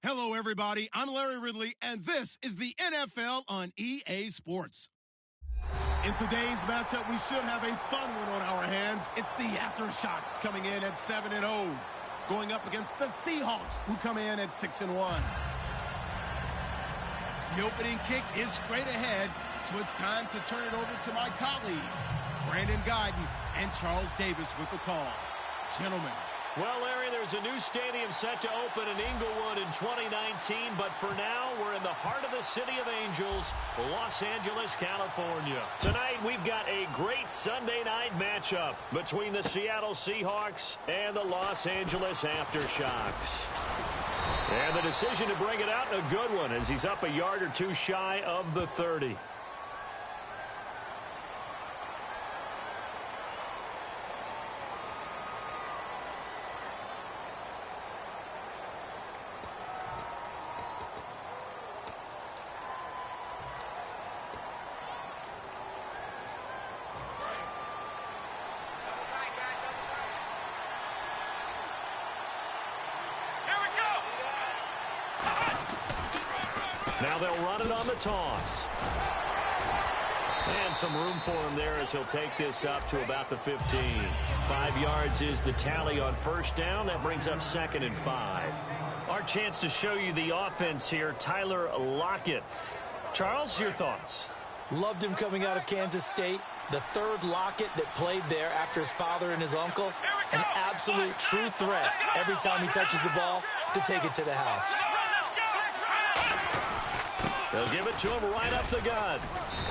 Hello, everybody. I'm Larry Ridley, and this is the NFL on EA Sports. In today's matchup, we should have a fun one on our hands. It's the Aftershocks coming in at 7-0, going up against the Seahawks, who come in at 6-1. The opening kick is straight ahead, so it's time to turn it over to my colleagues, Brandon Guyton and Charles Davis with the call. Gentlemen. Well, Larry, there's a new stadium set to open in Inglewood in 2019, but for now, we're in the heart of the City of Angels, Los Angeles, California. Tonight, we've got a great Sunday night matchup between the Seattle Seahawks and the Los Angeles Aftershocks. And the decision to bring it out, a good one, as he's up a yard or two shy of the 30. Now they'll run it on the toss. And some room for him there as he'll take this up to about the 15. 5 yards is the tally on first down. That brings up 2nd and 5. Our chance to show you the offense here, Tyler Lockett. Charles, your thoughts? Loved him coming out of Kansas State. The third Lockett that played there after his father and his uncle. An absolute true threat every time he touches the ball to take it to the house. They'll give it to him right up the gut.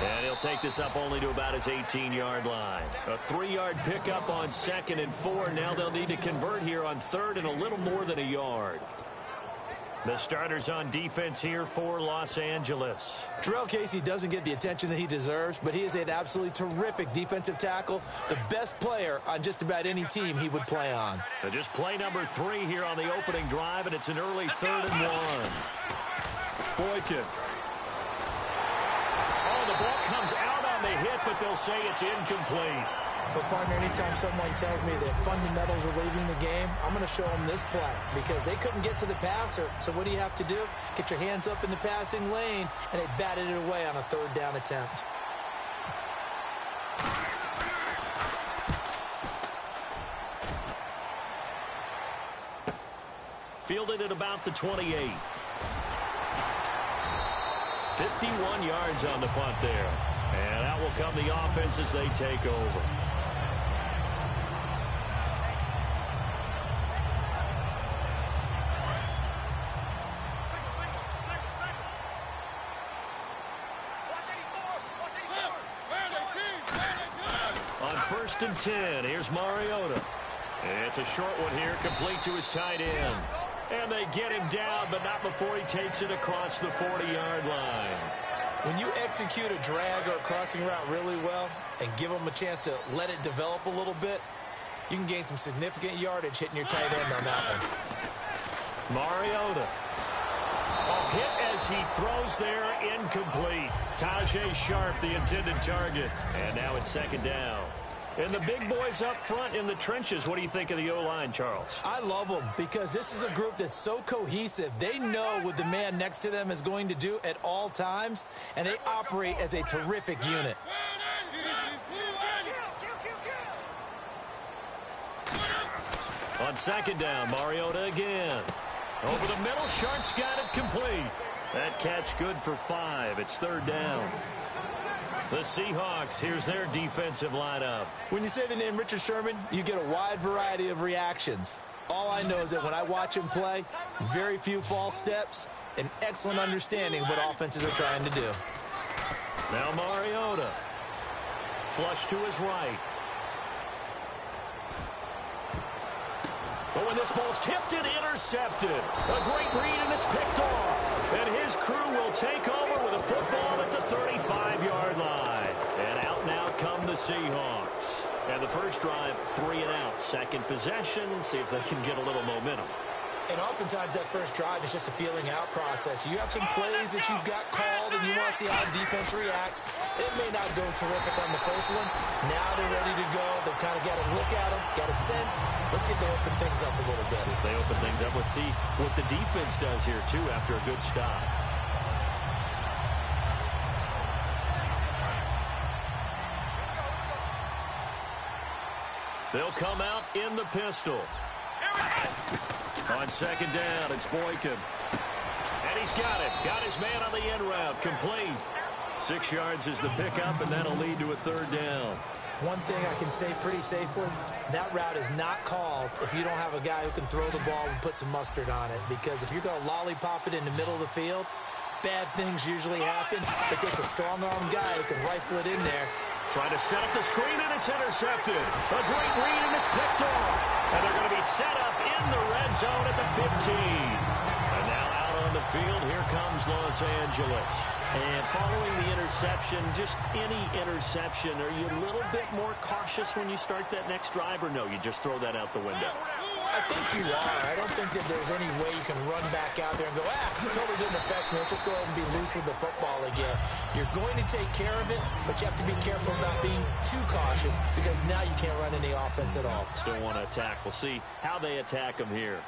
And he'll take this up only to about his 18-yard line. A 3-yard pickup on 2nd and 4. Now they'll need to convert here on 3rd and a little more than a yard. The starters on defense here for Los Angeles. Jarrell Casey doesn't get the attention that he deserves, but he is an absolutely terrific defensive tackle, the best player on just about any team he would play on. So just play number 3 here on the opening drive, and it's an early 3rd and 1. Boykin. The ball comes out on the hit, but they'll say it's incomplete. But, partner, anytime someone tells me that fundamentals are leaving the game, I'm going to show them this play because they couldn't get to the passer. So what do you have to do? Get your hands up in the passing lane, and they batted it away on a 3rd down attempt. Fielded at about the 28. 51 yards on the punt there. And out will come the offense as they take over. On 1st and 10, here's Mariota. It's a short one here, complete to his tight end. And they get him down, but not before he takes it across the 40-yard line. When you execute a drag or a crossing route really well and give them a chance to let it develop a little bit, you can gain some significant yardage hitting your tight end on that one. Mariota. A hit as he throws there, incomplete. Tajay Sharp, the intended target. And now it's 2nd down. And the big boys up front in the trenches, what do you think of the O-line, Charles? I love them because this is a group that's so cohesive. They know what the man next to them is going to do at all times, and they operate as a terrific unit. On 2nd down, Mariota again. Over the middle, Sharp's got it complete. That catch good for 5. It's 3rd down. The Seahawks, here's their defensive lineup. When you say the name Richard Sherman, you get a wide variety of reactions. All I know is that when I watch him play, very few false steps, an excellent understanding of what offenses are trying to do. Now Mariota. Flush to his right. But when this ball's tipped and intercepted, a great read and it's picked off. And his crew will take over with a football at the 35-yard line. And out now come the Seahawks. And the first drive, 3 and out. Second possession, see if they can get a little momentum. And oftentimes that first drive is just a feeling out process. You have some plays that you've got called and you want to see how the defense reacts. It may not go terrific on the first one. Now they're ready to go. They've kind of got a look at them, got a sense. Let's see if they open things up a little bit. If they open things up, let's see what the defense does here, too, after a good stop. They'll come out in the pistol. On second down, it's Boykin. And he's got it. Got his man on the end route. Complete. 6 yards is the pickup, and that'll lead to a third down. One thing I can say pretty safely, that route is not called if you don't have a guy who can throw the ball and put some mustard on it. Because if you're going to lollipop it in the middle of the field, bad things usually happen. It takes a strong-arm guy who can rifle it in there. Trying to set up the screen, and it's intercepted. A great read, and it's picked off. And they're going to be set up in the red zone at the 15. And now out on the field, here comes Los Angeles. And following the interception, just any interception, are you a little bit more cautious when you start that next drive, or no, you just throw that out the window? I think you are. I don't think that there's any way you can run back out there and go, totally didn't affect me. Let's just go ahead and be loose with the football again. You're going to take care of it, but you have to be careful about being too cautious because now you can't run any offense at all. Still want to attack. We'll see how they attack them here.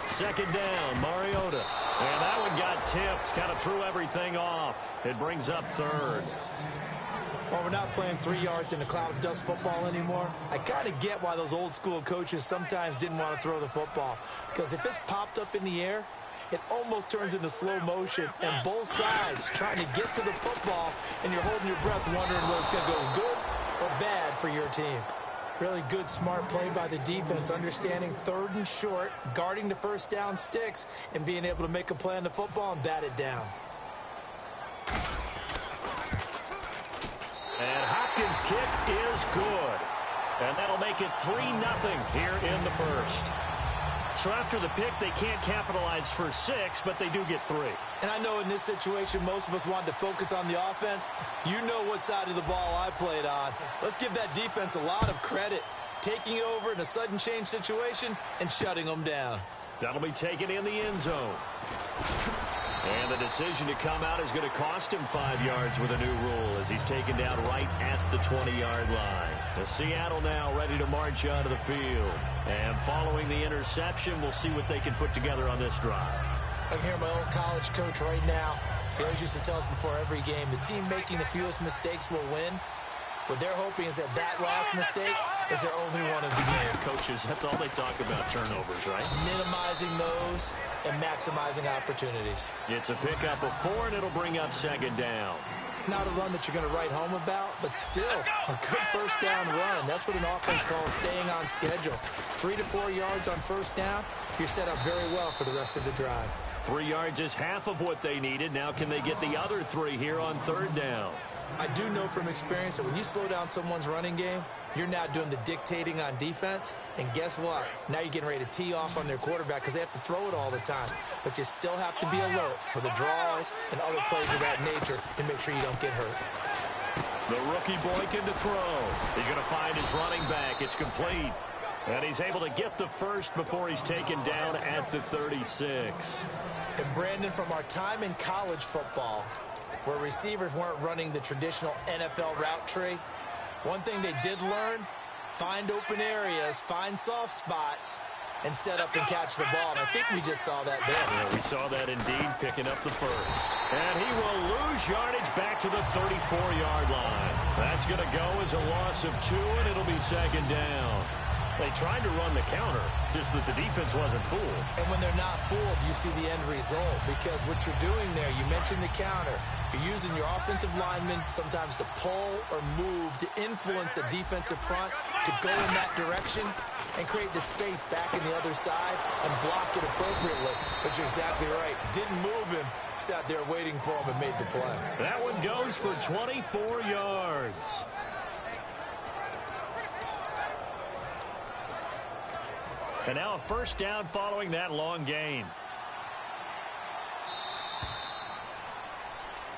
Second down, Mariota. And that one got tipped, kind of threw everything off. It brings up third. Well, we're not playing 3 yards in a cloud of dust football anymore. I kind of get why those old school coaches sometimes didn't want to throw the football. Because if it's popped up in the air, it almost turns into slow motion. And both sides trying to get to the football, and you're holding your breath wondering whether it's going to go good or bad for your team. Really good, smart play by the defense, understanding third and short, guarding the first down sticks, and being able to make a play on the football and bat it down. And Hopkins' kick is good. And that'll make it 3-0 here in the first. So after the pick, they can't capitalize for 6, but they do get 3. And I know in this situation, most of us wanted to focus on the offense. You know what side of the ball I played on. Let's give that defense a lot of credit. Taking over in a sudden change situation and shutting them down. That'll be taken in the end zone. And the decision to come out is going to cost him 5 yards with a new rule as he's taken down right at the 20-yard line. The Seattle now ready to march onto the field. And following the interception, we'll see what they can put together on this drive. I can hear my own college coach right now. He always used to tell us before every game, the team making the fewest mistakes will win. What they're hoping is that last mistake is their only one of the game. Coaches, that's all they talk about, turnovers, right? Minimizing those and maximizing opportunities. It's a pickup of 4, and it'll bring up second down. Not a run that you're going to write home about, but still a good first down run. That's what an offense calls staying on schedule. 3 to 4 yards on first down, you're set up very well for the rest of the drive. 3 yards is half of what they needed. Now can they get the other 3 here on third down? I do know from experience that when you slow down someone's running game, you're now doing the dictating on defense. And guess what? Now you're getting ready to tee off on their quarterback because they have to throw it all the time. But you still have to be alert for the draws and other plays of that nature to make sure you don't get hurt. The rookie Boykin to throw. He's going to find his running back. It's complete. And he's able to get the first before he's taken down at the 36. And Brandon, from our time in college football, where receivers weren't running the traditional NFL route tree, one thing they did learn, find open areas, find soft spots, and set up and catch the ball. And I think we just saw that there. Yeah, we saw that indeed, picking up the first. And he will lose yardage back to the 34-yard line. That's going to go as a loss of 2, and it'll be second down. They tried to run the counter, just that the defense wasn't fooled. And when they're not fooled, you see the end result. Because what you're doing there, you mentioned the counter. You're using your offensive linemen sometimes to pull or move to influence the defensive front to go in that direction and create the space back in the other side and block it appropriately. But you're exactly right. Didn't move him. Sat there waiting for him and made the play. That one goes for 24 yards. And now a first down following that long gain.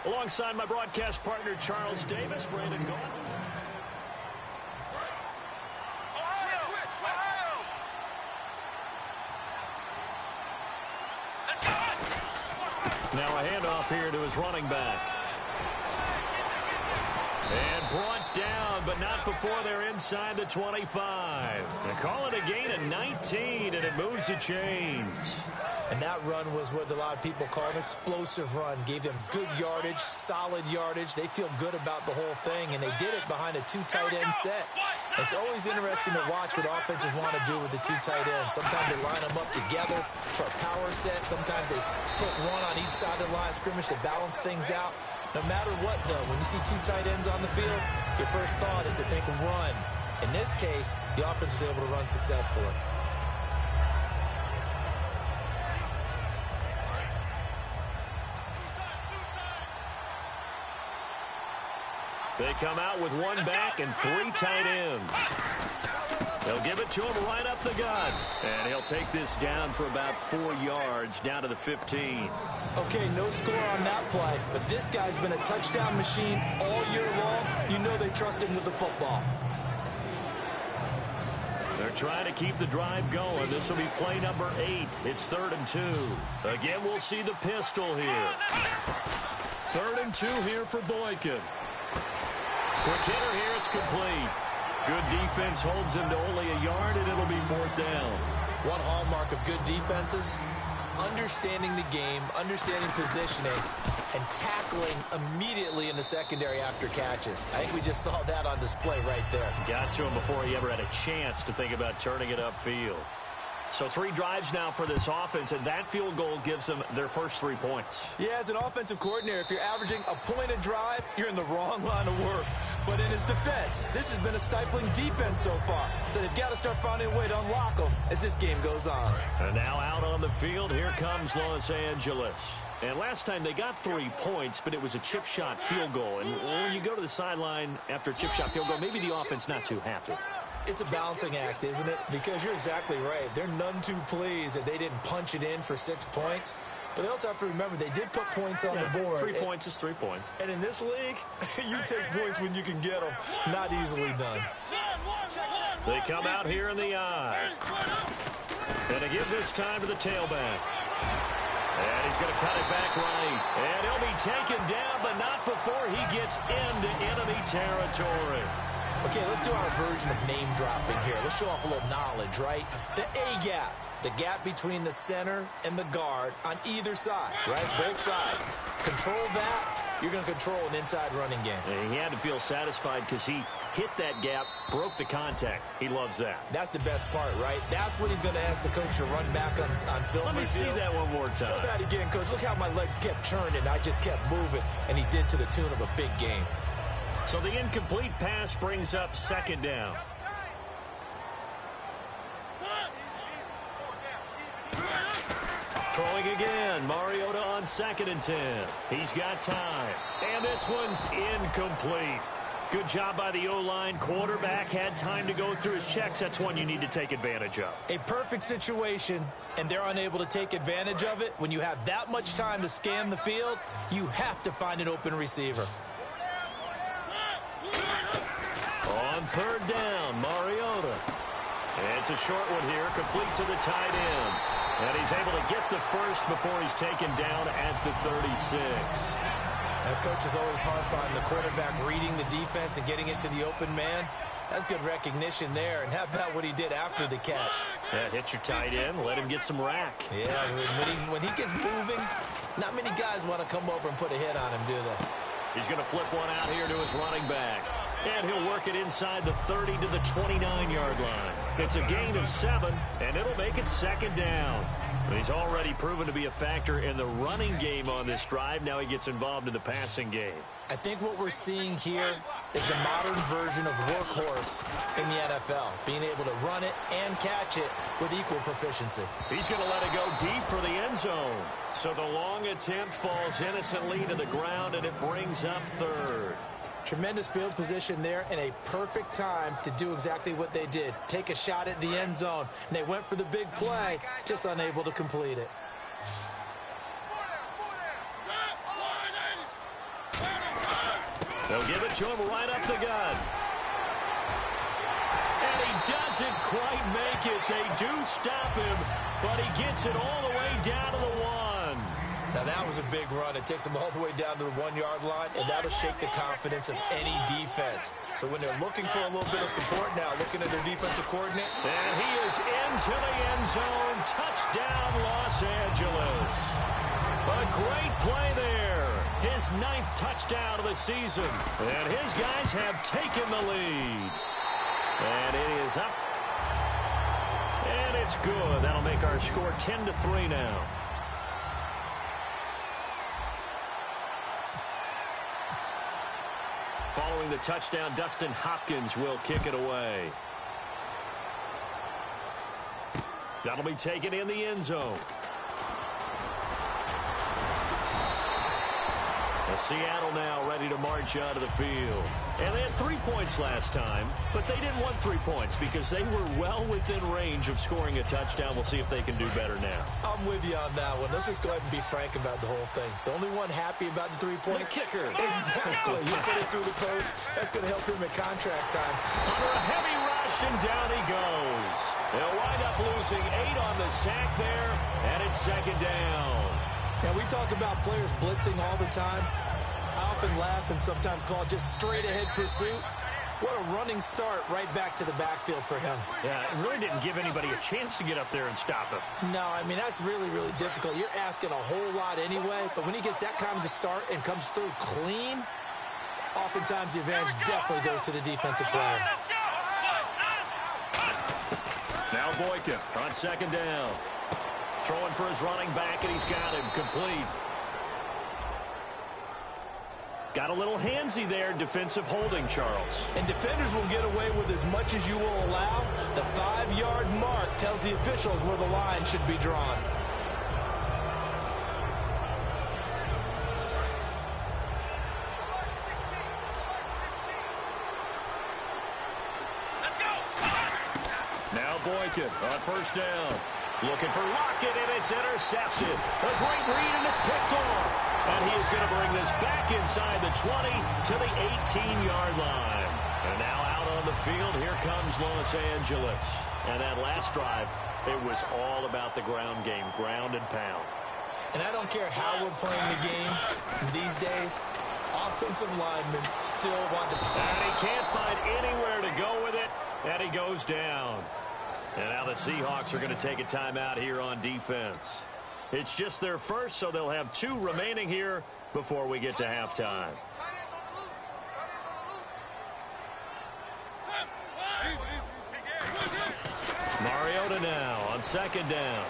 Alongside my broadcast partner, Charles Davis, Brandon Gault. Now a handoff here to his running back. And brought down, but not before they're inside the 25. They call it a gain of 19, and it moves the chains. And that run was what a lot of people call an explosive run. Gave them good yardage, solid yardage. They feel good about the whole thing, and they did it behind a two tight end set. It's always interesting to watch what offenses want to do with the two tight ends. Sometimes they line them up together for a power set. Sometimes they put one on each side of the line of scrimmage to balance things out. No matter what, though, when you see two tight ends on the field, your first thought is to think run. In this case, the offense was able to run successfully. They come out with one back and three tight ends. They'll give it to him right up the gut. And he'll take this down for about 4 yards, down to the 15. Okay, no score on that play, but this guy's been a touchdown machine all year long. You know they trust him with the football. They're trying to keep the drive going. This will be play number 8. It's 3rd and 2. Again, we'll see the pistol here. 3rd and 2 here for Boykin. Quick hitter here, it's complete. Good defense holds him to only a yard, and it'll be 4th down. One hallmark of good defenses is understanding the game, understanding positioning, and tackling immediately in the secondary after catches. I think we just saw that on display right there. Got to him before he ever had a chance to think about turning it upfield. So 3 drives now for this offense, and that field goal gives them their first 3 points. Yeah, as an offensive coordinator, if you're averaging a point a drive, you're in the wrong line of work. But in his defense, this has been a stifling defense so far. So they've got to start finding a way to unlock them as this game goes on. And now out on the field, here comes Los Angeles. And last time they got 3 points, but it was a chip shot field goal. And when you go to the sideline after a chip shot field goal, maybe the offense not too happy. It's a balancing act, isn't it? Because you're exactly right. They're none too pleased that they didn't punch it in for 6 points. But they also have to remember they did put points on the board. 3 points is 3 points. And in this league, you take points when you can get them. Not easily done. They come out here in the eye. And they give this time to the tailback. And he's going to cut it back right. And he'll be taken down, but not before he gets into enemy territory. Okay, let's do our version of name dropping here. Let's show off a little knowledge, right? The A-gap. The gap between the center and the guard on either side, right? Both sides. Control that, you're going to control an inside running game. And he had to feel satisfied because he hit that gap, broke the contact. He loves that. That's the best part, right? That's what he's going to ask the coach to run back on film. Let me see that one more time. Show that again, coach. Look how my legs kept churning. I just kept moving, and he did to the tune of a big game. So the incomplete pass brings up 2nd down. Throwing again, Mariota on 2nd and 10. He's got time. And this one's incomplete. Good job by the O-line. Quarterback had time to go through his checks. That's one you need to take advantage of. A perfect situation, and they're unable to take advantage of it. When you have that much time to scan the field, you have to find an open receiver. On 3rd down, Mariota. It's a short one here, complete to the tight end. And he's able to get the first before he's taken down at the 36. Now, coach is always harp on the quarterback reading the defense and getting it to the open man. That's good recognition there. And how about what he did after the catch? Yeah, hit your tight end, let him get some rack. Yeah, when he gets moving, not many guys want to come over and put a hit on him, do they? He's going to flip one out here to his running back. And he'll work it inside the 30 to the 29-yard line. It's a gain of 7, and it'll make it 2nd down. But he's already proven to be a factor in the running game on this drive. Now he gets involved in the passing game. I think what we're seeing here is the modern version of workhorse in the NFL, being able to run it and catch it with equal proficiency. He's going to let it go deep for the end zone. So the long attempt falls innocently to the ground, and it brings up 3rd. Tremendous field position there and a perfect time to do exactly what they did. Take a shot at the end zone. And they went for the big play, just unable to complete it. They'll give it to him right up the gut. And he doesn't quite make it. They do stop him, but he gets it all the way down to the 1. Now, that was a big run. It takes them all the way down to the 1-yard line, and that'll shake the confidence of any defense. So when they're looking for a little bit of support now, looking at their defensive coordinator. And he is into the end zone. Touchdown, Los Angeles. A great play there. His 9th touchdown of the season. And his guys have taken the lead. And it is up. And it's good. That'll make our score 10-3 now. Following the touchdown, Dustin Hopkins will kick it away. That'll be taken in the end zone. Seattle now ready to march out of the field. And they had 3 points last time, but they didn't want 3 points because they were well within range of scoring a touchdown. We'll see if they can do better now. I'm with you on that one. Let's just go ahead and be frank about the whole thing. The only one happy about the 3-point. The kicker. Exactly. You put it through the post. That's going to help him in contract time. Under a heavy rush, and down he goes. They'll wind up losing 8 on the sack there, and it's 2nd down. Now, we talk about players blitzing all the time. I often laugh and sometimes call it just straight-ahead pursuit. What a running start right back to the backfield for him. Yeah, it really didn't give anybody a chance to get up there and stop him. No, I mean, that's really, really difficult. You're asking a whole lot anyway, but when he gets that kind of a start and comes through clean, oftentimes the advantage definitely goes to the defensive player. Now Boyka on 2nd down. Throwing for his running back, and he's got him complete. Got a little handsy there, defensive holding, Charles. And defenders will get away with as much as you will allow. The 5-yard mark tells the officials where the line should be drawn. Now Boykin on 1st down. Looking for Lockett, and it's intercepted. A great read, and it's picked off. And he is going to bring this back inside the 20 to the 18-yard line. And now out on the field, here comes Los Angeles. And that last drive, it was all about the ground game, ground and pound. And I don't care how we're playing the game these days, offensive linemen still want to... And he can't find anywhere to go with it, and he goes down. And now the Seahawks are going to take a timeout here on defense. It's just their first, so they'll have 2 remaining here before we get to halftime. Mariota now on 2nd down.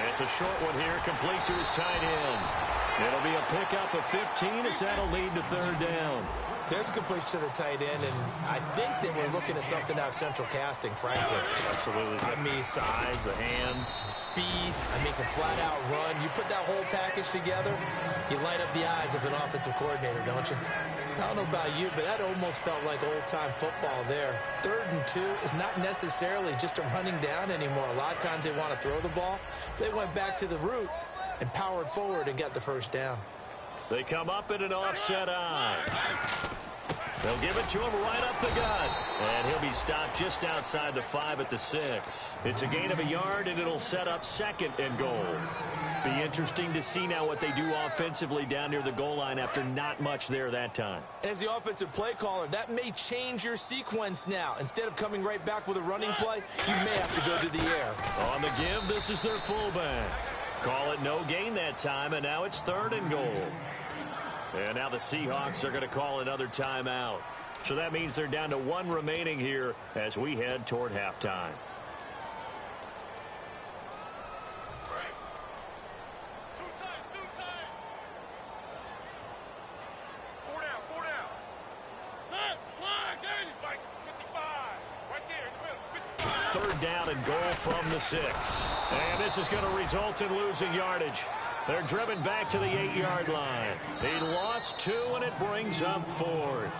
It's a short one here, complete to his tight end. It'll be a pickup of 15 as that'll lead to 3rd down. There's a completion to the tight end, and I think they were looking at something out of central casting, frankly. Absolutely. I mean, size, the hands. Speed, I mean, can flat out run. You put that whole package together, you light up the eyes of an offensive coordinator, don't you? I don't know about you, but that almost felt like old-time football there. 3rd and 2 is not necessarily just a running down anymore. A lot of times they want to throw the ball. They went back to the roots and powered forward and got the 1st down. They come up in an offset eye. They'll give it to him right up the gut. And he'll be stopped just outside the 5 at the 6. It's a gain of a yard, and it'll set up 2nd and goal. Be interesting to see now what they do offensively down near the goal line after not much there that time. As the offensive play caller, that may change your sequence now. Instead of coming right back with a running play, you may have to go to the air. On the give, this is their fullback. Call it no gain that time, and now it's 3rd and goal. And now the Seahawks are going to call another timeout. So that means they're down to 1 remaining here as we head toward halftime. Third down and goal from the 6. And this is going to result in losing yardage. They're driven back to the 8-yard line. He lost 2, and it brings up 4th.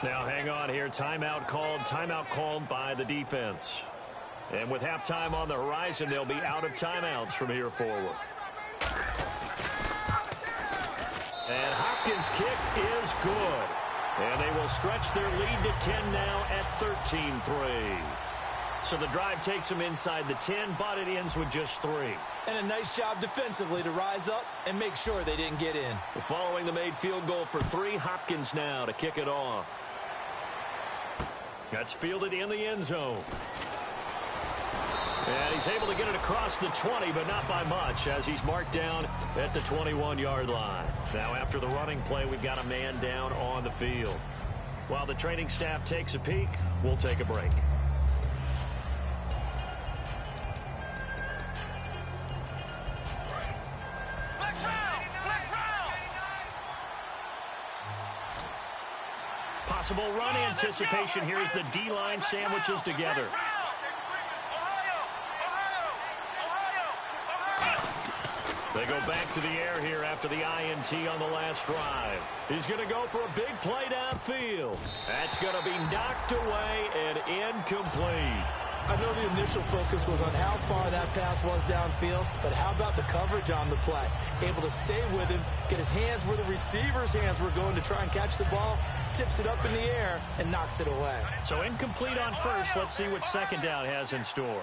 Now, hang on here. Timeout called by the defense. And with halftime on the horizon, they'll be out of timeouts from here forward. And Hopkins' kick is good. And they will stretch their lead to 10 now at 13-3. So the drive takes them inside the 10, but it ends with just 3. And a nice job defensively to rise up and make sure they didn't get in. Following the made field goal for 3, Hopkins now to kick it off. That's fielded in the end zone. And he's able to get it across the 20, but not by much, as he's marked down at the 21-yard line. Now, after the running play, we've got a man down on the field. While the training staff takes a peek, we'll take a break. Possible run anticipation here as the D-line sandwiches together. They go back to the air here after the INT on the last drive. He's going to go for a big play downfield. That's going to be knocked away and incomplete. I know the initial focus was on how far that pass was downfield, but how about the coverage on the play? Able to stay with him, get his hands where the receiver's hands were going to try and catch the ball, tips it up in the air, and knocks it away. So incomplete on first. Let's see what second down has in store.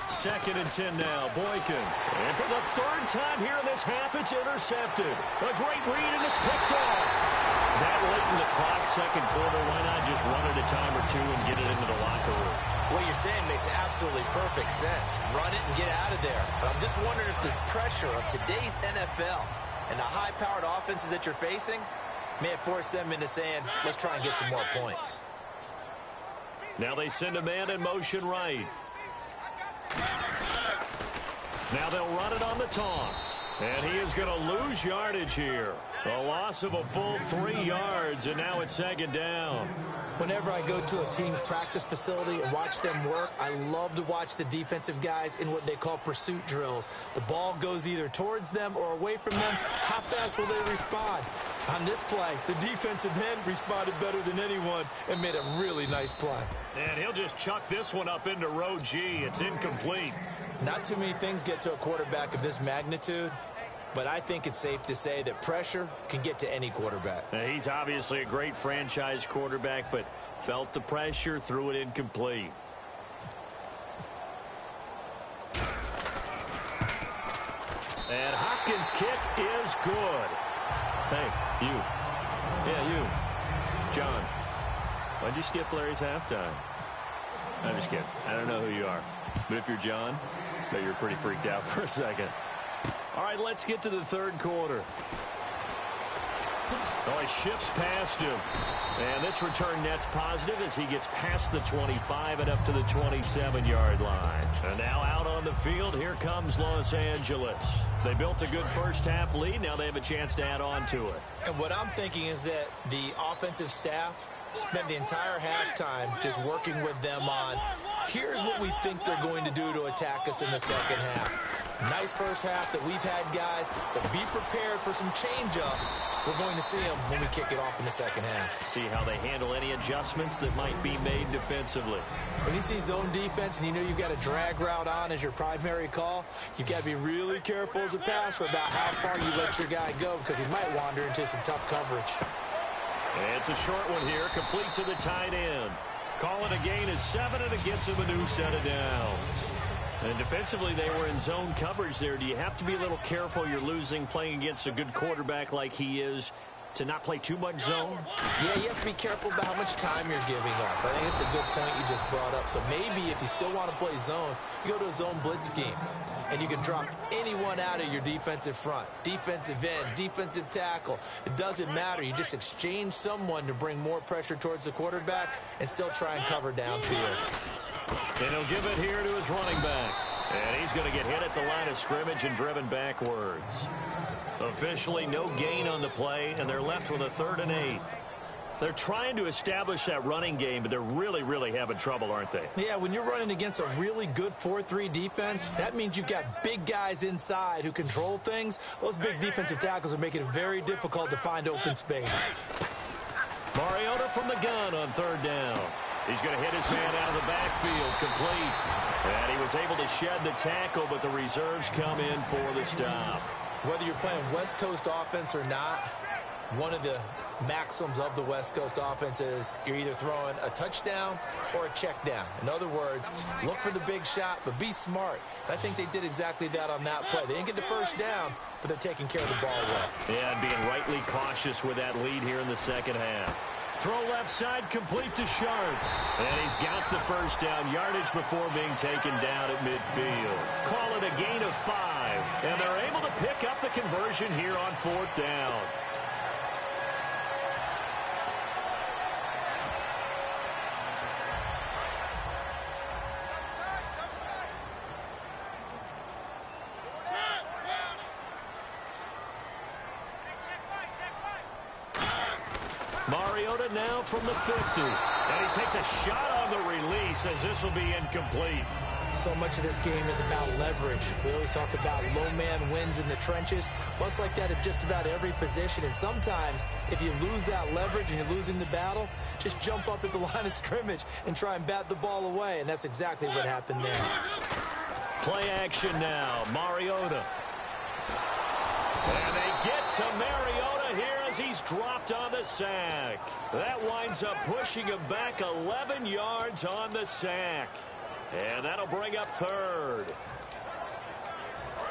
Second and 10 now, Boykin. And for the third time here in this half, it's intercepted. A great read, and it's picked off. That late in the clock, second quarter, why not just run it a time or two and get it into the locker room? What you're saying makes absolutely perfect sense. Run it and get out of there. But I'm just wondering if the pressure of today's NFL and the high-powered offenses that you're facing may have forced them into saying, let's try and get some more points. Now they send a man in motion right. Now they'll run it on the toss. And he is going to lose yardage here. A loss of a full 3 yards, and now it's second down. Whenever I go to a team's practice facility and watch them work, I love to watch the defensive guys in what they call pursuit drills. The ball goes either towards them or away from them. How fast will they respond? On this play, the defensive end responded better than anyone and made a really nice play. And he'll just chuck this one up into row G. It's incomplete. Not too many things get to a quarterback of this magnitude, but I think it's safe to say that pressure can get to any quarterback. He's obviously a great franchise quarterback, but felt the pressure, threw it incomplete. And Hopkins' kick is good. Hey, you. Yeah, you. John, why'd you skip Larry's halftime? I'm just kidding. I don't know who you are. But if you're John, I bet you're pretty freaked out for a second. All right, let's get to the third quarter. Oh, he shifts past him. And this return net's positive as he gets past the 25 and up to the 27-yard line. And now out on the field, here comes Los Angeles. They built a good first-half lead. Now they have a chance to add on to it. And what I'm thinking is that the offensive staff spent the entire halftime just working with them on, here's what we think they're going to do to attack us in the second half. Nice first half that we've had, guys, but be prepared for some change-ups. We're going to see them when we kick it off in the second half. See how they handle any adjustments that might be made defensively. When you see zone defense and you know you've got a drag route on as your primary call, you've got to be really careful as a passer about how far you let your guy go because he might wander into some tough coverage. It's a short one here, complete to the tight end. Calling a gain of 7, and it gets him a new set of downs. And defensively, they were in zone coverage there. Do you have to be a little careful? You're losing playing against a good quarterback like he is to not play too much zone? Yeah, you have to be careful about how much time you're giving up. I think it's a good point you just brought up. So maybe if you still want to play zone, you go to a zone blitz scheme. And you can drop anyone out of your defensive front. Defensive end, defensive tackle. It doesn't matter. You just exchange someone to bring more pressure towards the quarterback and still try and cover downfield. And he'll give it here to his running back. And he's going to get hit at the line of scrimmage and driven backwards. Officially, no gain on the play, and they're left with a 3rd and 8. They're trying to establish that running game, but they're really having trouble, aren't they? Yeah, when you're running against a really good 4-3 defense, that means you've got big guys inside who control things. Those big defensive tackles are making it very difficult to find open space. Mariota from the gun on 3rd down. He's going to hit his man out of the backfield, complete. And he was able to shed the tackle, but the reserves come in for the stop. Whether you're playing West Coast offense or not, one of the maxims of the West Coast offense is you're either throwing a touchdown or a check down. In other words, look for the big shot, but be smart. And I think they did exactly that on that play. They didn't get the first down, but they're taking care of the ball well. Yeah, and being rightly cautious with that lead here in the second half. Throw left side, complete to Sharp. And he's got the first down, yardage before being taken down at midfield. Call it a gain of 5. And they're able to pick up the conversion here on 4th down. Mariota now from the 50. And he takes a shot on the release as this will be incomplete. So much of this game is about leverage. We always talk about low man wins in the trenches. Well, it's like that at just about every position. And sometimes, if you lose that leverage and you're losing the battle, just jump up at the line of scrimmage and try and bat the ball away. And that's exactly what happened there. Play action now. Mariota. And they get to Mariota here as he's dropped on the sack. That winds up pushing him back 11 yards on the sack. And that'll bring up 3rd.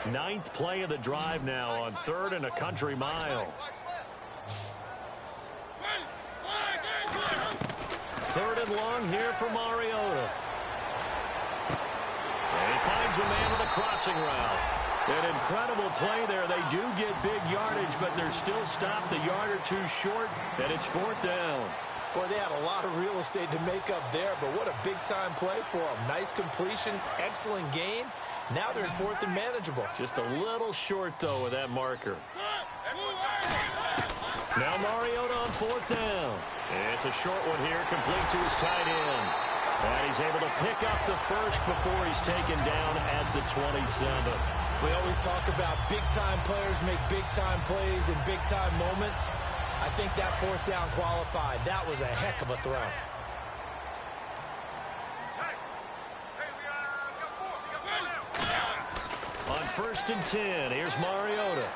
9th play of the drive now on 3rd and a country mile. 3rd and long here for Mariota. And he finds a man with a crossing route. An incredible play there. They do get big yardage, but they're still stopped a yard or two short, and it's 4th down. Boy, they had a lot of real estate to make up there, but what a big-time play for them. Nice completion, excellent gain. Now they're in 4th and manageable. Just a little short, though, with that marker. Now Mariota on 4th down. It's a short one here, complete to his tight end. And he's able to pick up the first before he's taken down at the 27. We always talk about big-time players make big-time plays in big-time moments. I think that 4th down qualified. That was a heck of a throw. On 1st and 10, here's Mariota.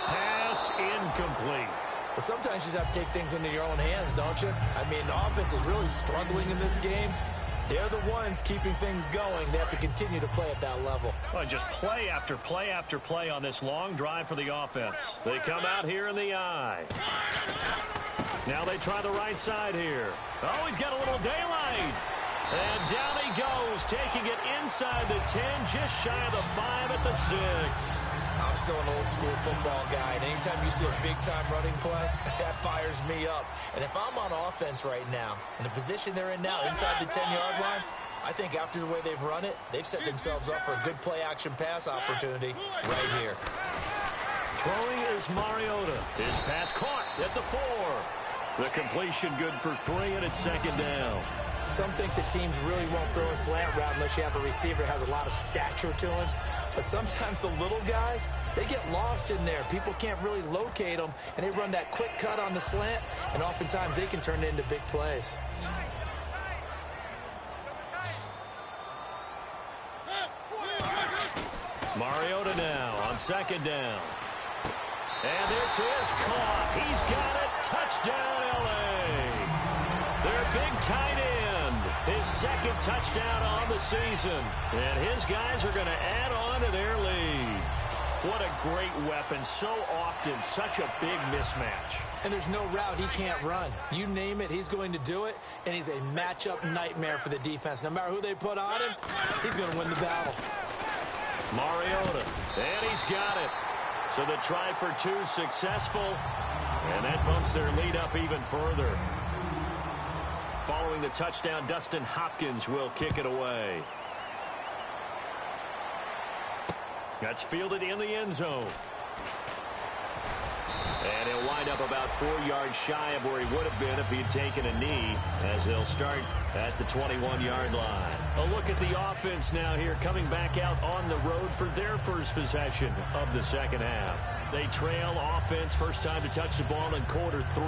Pass incomplete. But sometimes you just have to take things into your own hands, don't you? I mean, the offense is really struggling in this game. They're the ones keeping things going. They have to continue to play at that level. Well, just play after play after play on this long drive for the offense. They come out here in the eye. Now they try the right side here. Oh, he's got a little daylight. And down he goes, taking it inside the 10, just shy of the 5 at the 6. I'm still an old-school football guy, and anytime you see a big-time running play, that fires me up. And if I'm on offense right now, in the position they're in now, inside the 10-yard line, I think after the way they've run it, they've set themselves up for a good play-action pass opportunity right here. Throwing is Mariota. His pass caught at the 4. The completion good for 3, and it's 2nd down. Some think the teams really won't throw a slant route unless you have a receiver that has a lot of stature to him. But sometimes the little guys, they get lost in there. People can't really locate them, and they run that quick cut on the slant, and oftentimes they can turn it into big plays. Mariota now on 2nd down. And this is caught. He's got it. Touchdown, L.A. Their big tight end. His 2nd touchdown on the season. And his guys are going to add on to their lead. What a great weapon. So often, such a big mismatch. And there's no route he can't run. You name it, he's going to do it. And he's a matchup nightmare for the defense. No matter who they put on him, he's going to win the battle. Mariota. And he's got it. So the try for 2 successful. And that bumps their lead up even further. Following the touchdown, Dustin Hopkins will kick it away. That's fielded in the end zone. And he'll wind up about 4 yards shy of where he would have been if he had taken a knee, as they'll start at the 21-yard line. A look at the offense now here, coming back out on the road for their first possession of the second half. They trail offense, first time to touch the ball in quarter 3,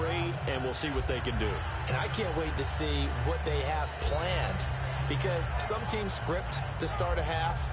and we'll see what they can do. And I can't wait to see what they have planned, because some teams script to start a half.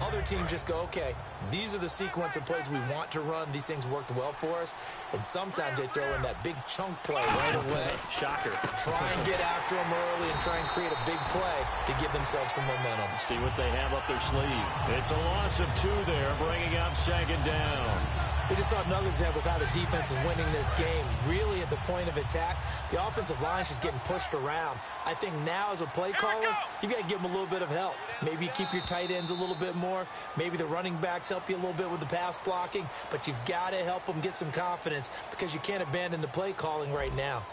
Other teams just go, okay, these are the sequence of plays we want to run. These things worked well for us. And sometimes they throw in that big chunk play right away. Shocker. Try and get after them early and try and create a big play to give themselves some momentum. See what they have up their sleeve. It's a loss of 2 there, bringing up second down. We just saw another example of how the defense is winning this game. Really, at the point of attack, the offensive line is just getting pushed around. I think now, as a play caller, you got to give them a little bit of help. Maybe you keep your tight ends a little bit more. Maybe the running backs help you a little bit with the pass blocking. But you've got to help them get some confidence because you can't abandon the play calling right now.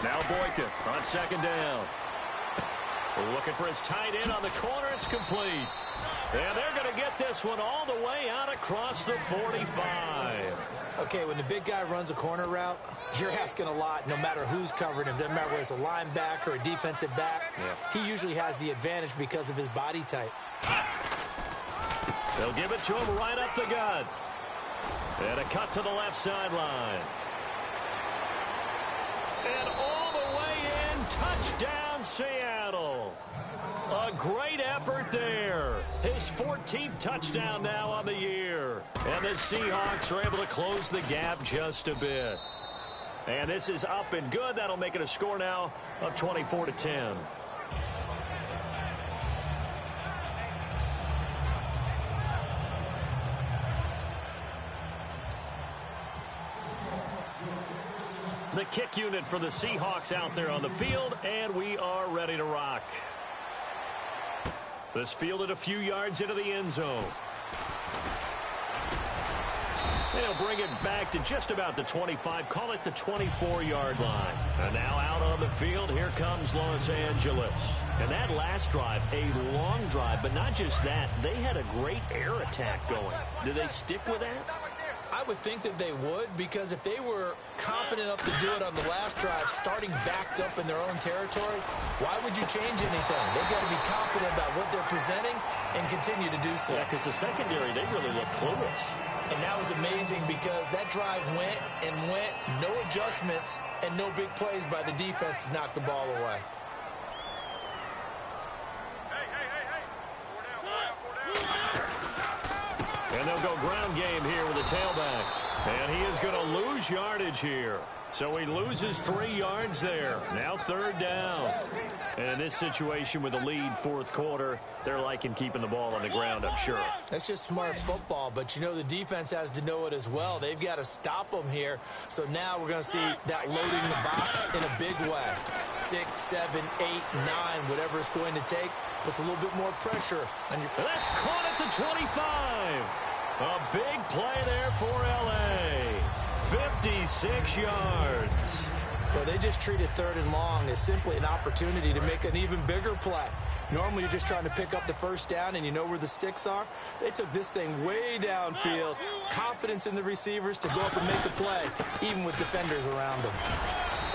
Now Boykin on second down. Looking for his tight end on the corner. It's complete. And they're going to get this one all the way out across the 45. Okay, when the big guy runs a corner route, you're asking a lot no matter who's covering him. Doesn't matter whether it's a linebacker or a defensive back. Yeah. He usually has the advantage because of his body type. They'll give it to him right up the gut. And a cut to the left sideline. And all the way in, touchdown Seattle. A great effort there. His 14th touchdown now on the year. And the Seahawks are able to close the gap just a bit. And this is up and good. That'll make it a score now of 24-10. The kick unit for the Seahawks out there on the field, and we are ready to rock. This fielded a few yards into the end zone. They'll bring it back to just about the 25, call it the 24-yard line. And now out on the field, here comes Los Angeles. And that last drive, a long drive, but not just that, they had a great air attack going. Do they stick with that? I would think that they would, because if they were confident enough to do it on the last drive, starting backed up in their own territory, why would you change anything? They've got to be confident about what they're presenting and continue to do so. Yeah, because the secondary, they really look clueless. And that was amazing because that drive went and went, no adjustments, and no big plays by the defense to knock the ball away. And they'll go ground game here with the tailback. And he is going to lose yardage here. So he loses 3 yards there. Now third down. And in this situation with a lead fourth quarter, they're liking keeping the ball on the ground, I'm sure. That's just smart football, but you know the defense has to know it as well. They've got to stop them here. So now we're going to see that loading the box in a big way. 6, 7, 8, 9, whatever it's going to take, puts a little bit more pressure on your... And that's caught at the 25. A big play there for L.A. 56 yards. Well, they just treated third and long as simply an opportunity to make an even bigger play. Normally, you're just trying to pick up the first down and you know where the sticks are. They took this thing way downfield. Confidence in the receivers to go up and make a play, even with defenders around them.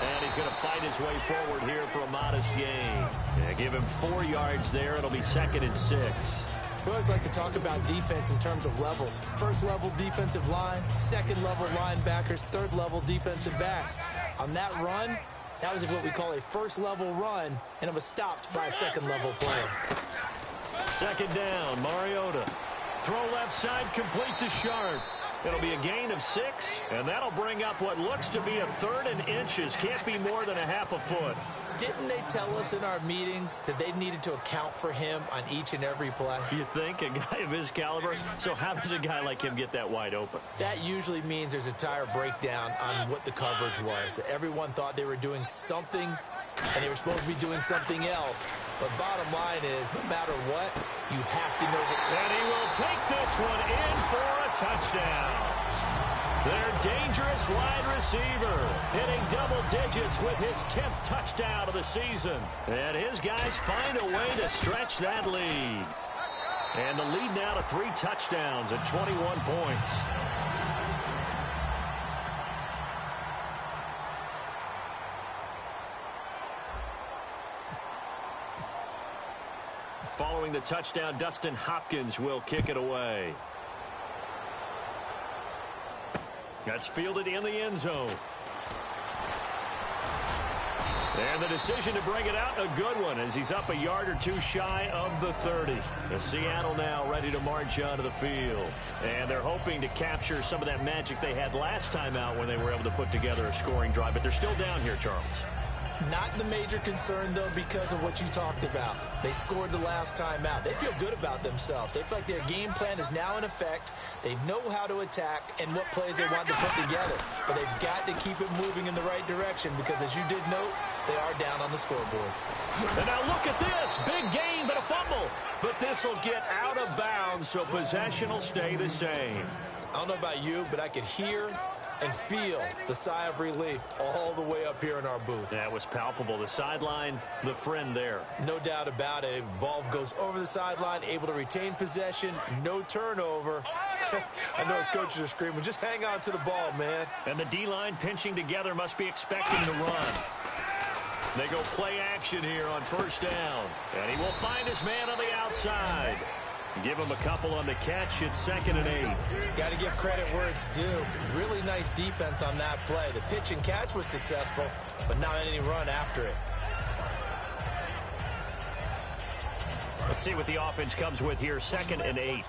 And he's going to fight his way forward here for a modest gain. Yeah, give him 4 yards there. It'll be 2nd and 6. We always like to talk about defense in terms of levels. First level defensive line, second level linebackers, third level defensive backs. On that run, that was what we call a first level run, and it was stopped by a second level player. Second down, Mariota. Throw left side, complete to Sharp. It'll be a gain of 6, and that'll bring up what looks to be a 3rd and inches. Can't be more than a half a foot. Didn't they tell us in our meetings that they needed to account for him on each and every play? You think? A guy of his caliber? So how does a guy like him get that wide open? That usually means there's a tire breakdown on what the coverage was. That everyone thought they were doing something, and they were supposed to be doing something else. But bottom line is, no matter what, you have to know that. And he will take this one in for a touchdown. Their dangerous wide receiver hitting double digits with his 10th touchdown of the season. And his guys find a way to stretch that lead. And the lead now to 3 touchdowns and 21 points. Following the touchdown, Dustin Hopkins will kick it away. That's fielded in the end zone. And the decision to bring it out, a good one, as he's up a yard or two shy of the 30. The Seattle now ready to march onto the field. And they're hoping to capture some of that magic they had last time out when they were able to put together a scoring drive. But they're still down here, Charles. Not the major concern, though, because of what you talked about. They scored the last time out. They feel good about themselves. They feel like their game plan is now in effect. They know how to attack and what plays they want to put together. But they've got to keep it moving in the right direction because, as you did note, they are down on the scoreboard. And now look at this. Big gain, but a fumble. But this will get out of bounds, so possession will stay the same. I don't know about you, but I could hear and feel the sigh of relief all the way up here in our booth. That was palpable. The sideline, the friend there. No doubt about it. Ball goes over the sideline, able to retain possession, no turnover. I know his coaches are screaming, just hang on to the ball, man. And the D-line pinching together must be expecting to run. They go play action here on first down. And he will find his man on the outside. Give him a couple on the catch. It's 2nd and 8. Got to give credit where it's due. Really nice defense on that play. The pitch and catch was successful, but not any run after it. Let's see what the offense comes with here. 2nd and 8.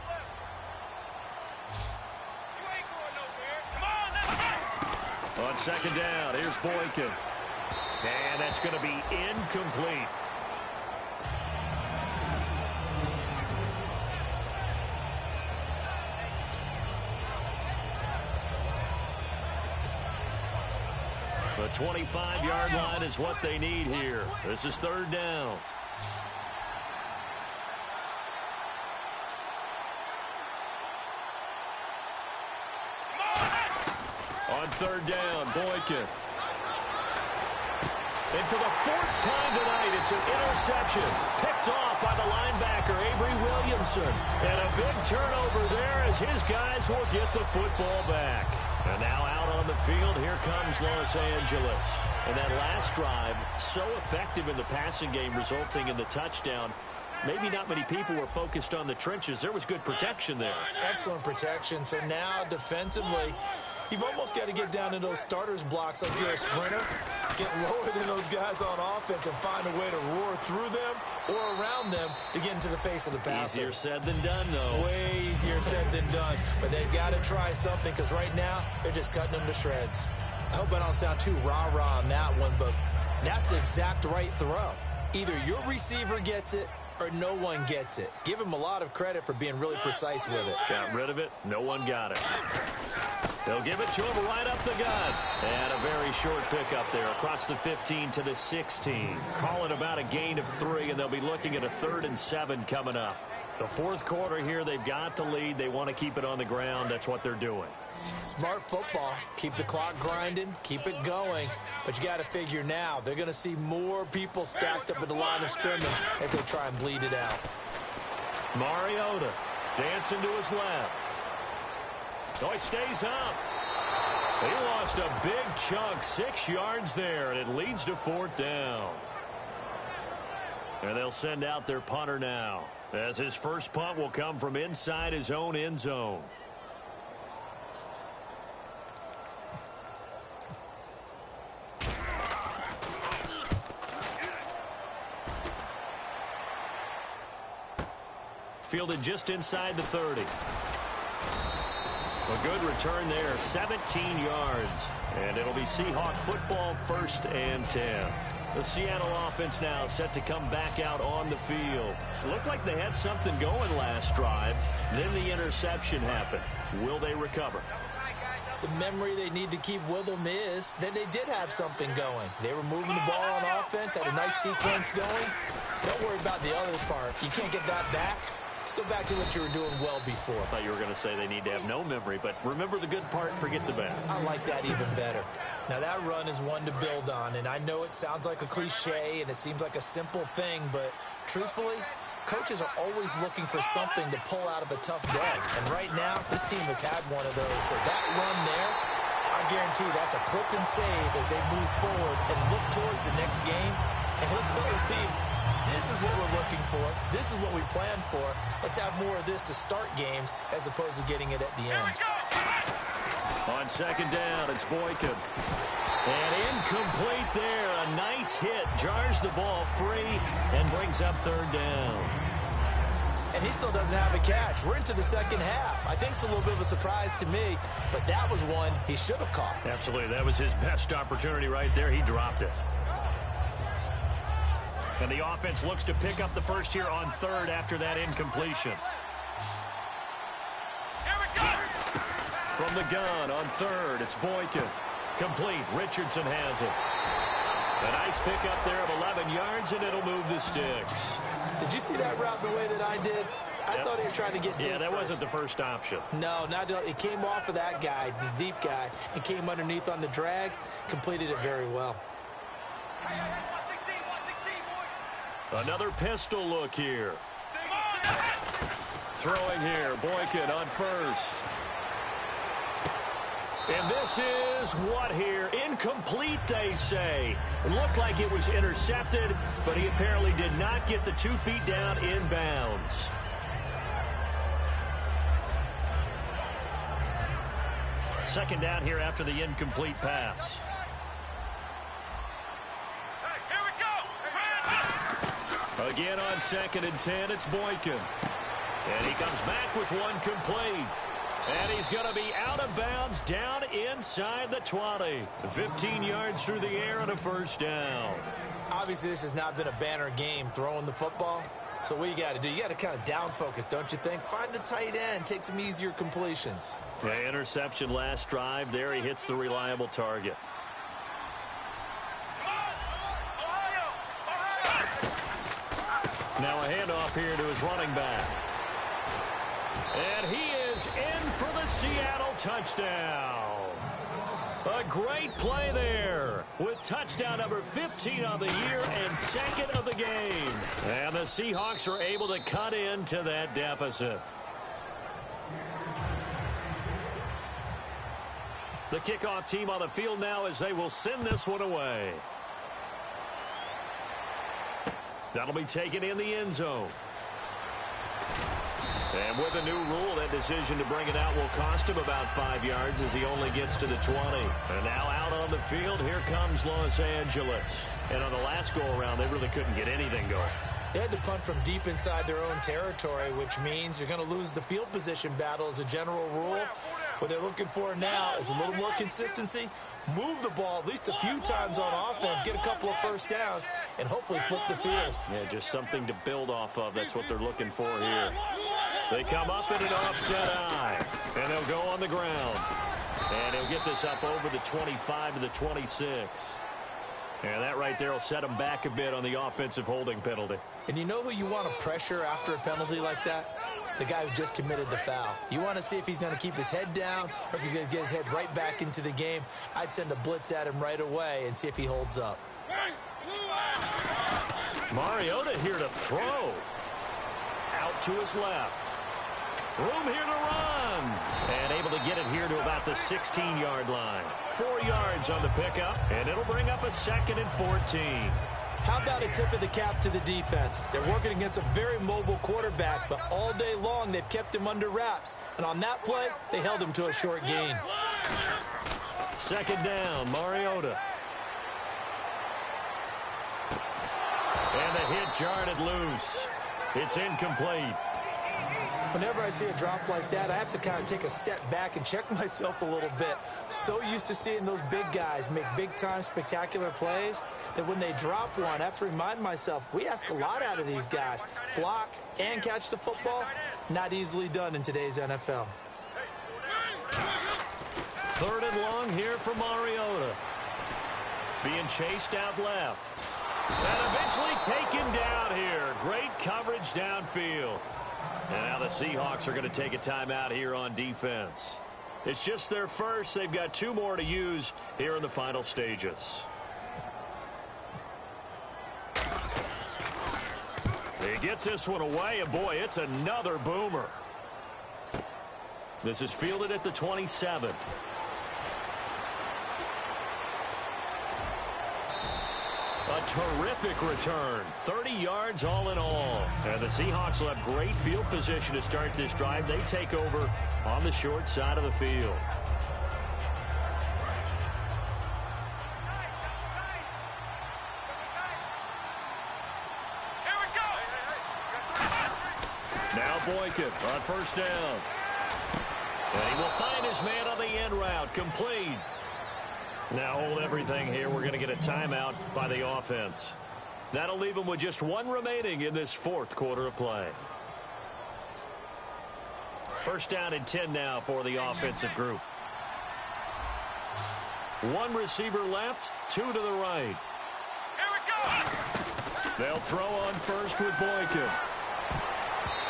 On 2nd down, here's Boykin. And that's going to be incomplete. The 25-yard line is what they need here. This is 3rd down. On 3rd down, Boykin. And for the 4th time tonight, it's an interception. Picked off by the linebacker, Avery Williamson. And a big turnover there as his guys will get the football back. And now out on the field, here comes Los Angeles. And that last drive, so effective in the passing game, resulting in the touchdown. Maybe not many people were focused on the trenches. There was good protection there. Excellent protection. So now defensively, you've almost got to get down to those starters blocks like you're a sprinter. Get lower than those guys on offense and find a way to roar through them or around them to get into the face of the passer. Easier said than done, though. Way easier said than done. But they've got to try something because right now they're just cutting them to shreds. I hope I don't sound too rah-rah on that one, but that's the exact right throw. Either your receiver gets it or no one gets it. Give him a lot of credit for being really precise with it. Got rid of it. No one got it. They'll give it to him right up the gut. And a very short pickup there across the 15 to the 16. Call it about a gain of 3, and they'll be looking at a 3rd and 7 coming up. The 4th quarter here, they've got the lead. They want to keep it on the ground. That's what they're doing. Smart football. Keep the clock grinding. Keep it going. But you got to figure now, they're going to see more people stacked up at the line of scrimmage as they try and bleed it out. Mariota dancing to his left. Oh, he stays up. He lost a big chunk, 6 yards there, and it leads to 4th down. And they'll send out their punter now, as his first punt will come from inside his own end zone. Fielded just inside the 30. A good return there, 17 yards. And it'll be Seahawk football, 1st and 10. The Seattle offense now set to come back out on the field. Looked like they had something going last drive. Then the interception happened. Will they recover? The memory they need to keep with them is that they did have something going. They were moving the ball on offense, had a nice sequence going. Don't worry about the other part. You can't get that back. Let's go back to what you were doing well before. I thought you were going to say they need to have no memory, but remember the good part, forget the bad. I like that even better. Now, that run is one to build on, and I know it sounds like a cliche and it seems like a simple thing, but truthfully, coaches are always looking for something to pull out of a tough day. And right now, this team has had one of those. So that run there, I guarantee that's a clip and save as they move forward and look towards the next game. And he'll tell his team, this is what we're looking for. This is what we planned for. Let's have more of this to start games as opposed to getting it at the end. On second down, it's Boykin. And incomplete there. A nice hit. Jars the ball free and brings up third down. And he still doesn't have a catch. We're into the second half. I think it's a little bit of a surprise to me, but that was one he should have caught. Absolutely. That was his best opportunity right there. He dropped it. And the offense looks to pick up the first here on third after that incompletion. From the gun on third, it's Boykin. Complete. Richardson has it. A nice pickup there of 11 yards, and it'll move the sticks. Did you see that route the way that I did? I thought he was trying to get deep. Yeah, that first. wasn't the first option. No, it came off of that guy, the deep guy, and came underneath on the drag. Completed it very well. Another pistol look here. Throwing here, Boykin on first. And this is what here? Incomplete, they say. It looked like it was intercepted, but he apparently did not get the 2 feet down in bounds. Second down here after the incomplete pass. Again on second and 10, it's Boykin. And he comes back with one complete. And he's going to be out of bounds down inside the 20. 15 yards through the air and a first down. Obviously, this has not been a banner game throwing the football. So what you got to do, you got to kind of down focus, don't you think? Find the tight end, take some easier completions. Yeah, interception last drive. There he hits the reliable target. Now a handoff here to his running back. And he is in for the Seattle touchdown. A great play there with touchdown number 15 on the year and second of the game. And the Seahawks are able to cut into that deficit. The kickoff team on the field now as they will send this one away. That'll be taken in the end zone. And with a new rule, that decision to bring it out will cost him about 5 yards as he only gets to the 20. And now out on the field, here comes Los Angeles. And on the last go-around, they really couldn't get anything going. They had to punt from deep inside their own territory, which means you're going to lose the field position battle as a general rule. What they're looking for now is a little more consistency, move the ball at least a few times on offense, get a couple of first downs, and hopefully flip the field. Yeah, just something to build off of. That's what they're looking for here. They come up in an offset eye, and they'll go on the ground. And he'll get this up over the 25 to the 26. And that right there will set him back a bit on the offensive holding penalty. And you know who you want to pressure after a penalty like that? The guy who just committed the foul. You want to see if he's going to keep his head down or if he's going to get his head right back into the game. I'd send a blitz at him right away and see if he holds up. Mariota here to throw. Out to his left. Room here to run. And able to get it here to about the 16-yard line. 4 yards on the pickup, and it'll bring up a second and 14. How about a tip of the cap to the defense? They're working against a very mobile quarterback, but all day long they've kept him under wraps. And on that play, they held him to a short gain. Second down, Mariota. And the hit jarred it loose. It's incomplete. Whenever I see a drop like that, I have to kind of take a step back and check myself a little bit. So used to seeing those big guys make big-time spectacular plays that when they drop one, I have to remind myself, we ask a lot out of these guys. Block and catch the football, not easily done in today's NFL. Third and long here for Mariota. Being chased out left. And eventually taken down here. Great coverage downfield. And now the Seahawks are going to take a timeout here on defense. It's just their first. They've got 2 more to use here in the final stages. He gets this one away, and boy, it's another boomer. This is fielded at the 27. A terrific return. 30 yards all in all. And the Seahawks will have great field position to start this drive. They take over on the short side of the field. Now Boykin on first down. And he will find his man on the end route. Complete. Now hold everything here. We're going to get a timeout by the offense. That'll leave them with just one remaining in this fourth quarter of play. First down and 10 now for the offensive group. One receiver left, two to the right. Here we go. They'll throw on first with Boykin.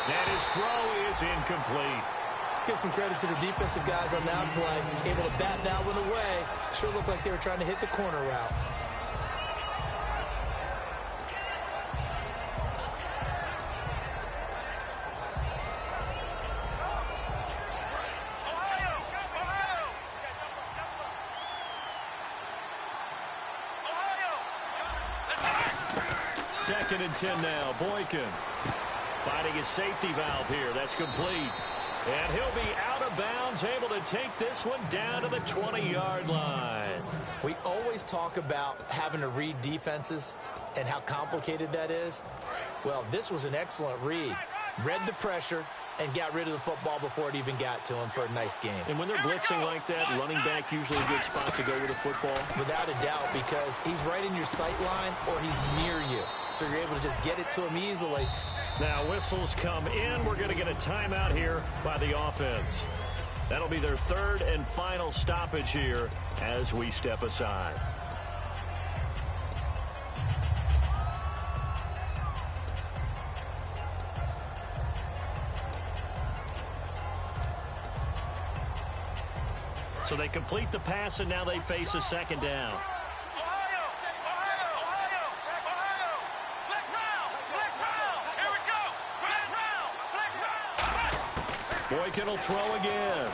And his throw is incomplete. Let's give some credit to the defensive guys on that play. Able to bat that one away. Sure looked like they were trying to hit the corner route. Second and 10 now. Boykin finding his safety valve here. That's complete. And he'll be out of bounds, able to take this one down to the 20-yard line. We always talk about having to read defenses and how complicated that is. Well, this was an excellent read. Read the pressure and got rid of the football before it even got to him for a nice game. And when they're blitzing like that, running back usually a good spot to go with a football? Without a doubt, because he's right in your sight line or he's near you. So you're able to just get it to him easily. Now whistles come in. We're going to get a timeout here by the offense. That'll be their third and final stoppage here as we step aside. So they complete the pass, and now they face a second down. Boykin will throw again.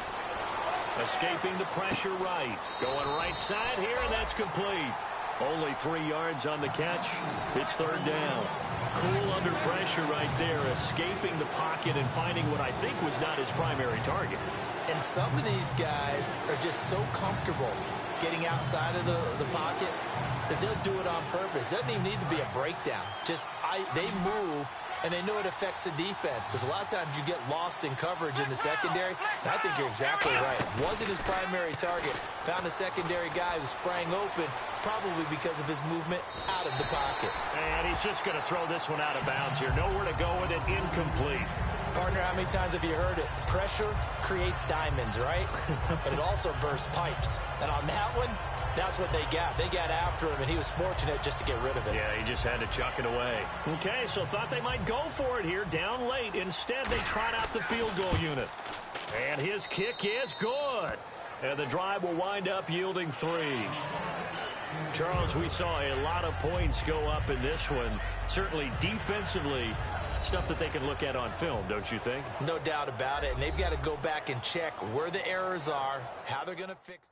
Escaping the pressure right. Going right side here, and that's complete. Only 3 yards on the catch. It's third down. Cool under pressure right there, escaping the pocket and finding what I think was not his primary target. And some of these guys are just so comfortable getting outside of the pocket that they'll do it on purpose. It doesn't even need to be a breakdown. They move, and they know it affects the defense because a lot of times you get lost in coverage in the secondary. And I think you're exactly right. Wasn't his primary target. Found a secondary guy who sprang open, probably because of his movement out of the pocket. And he's just going to throw this one out of bounds here. Nowhere to go with it. Incomplete. Partner, how many times have you heard it? Pressure creates diamonds, right? But it also bursts pipes. And on that one, that's what they got. They got after him, and he was fortunate just to get rid of it. Yeah, he just had to chuck it away. Okay, so thought they might go for it here, down late. Instead, they trot out the field goal unit. And his kick is good. And the drive will wind up yielding 3. Charles, we saw a lot of points go up in this one. Certainly defensively, stuff that they can look at on film, don't you think? No doubt about it. And they've got to go back and check where the errors are, how they're going to fix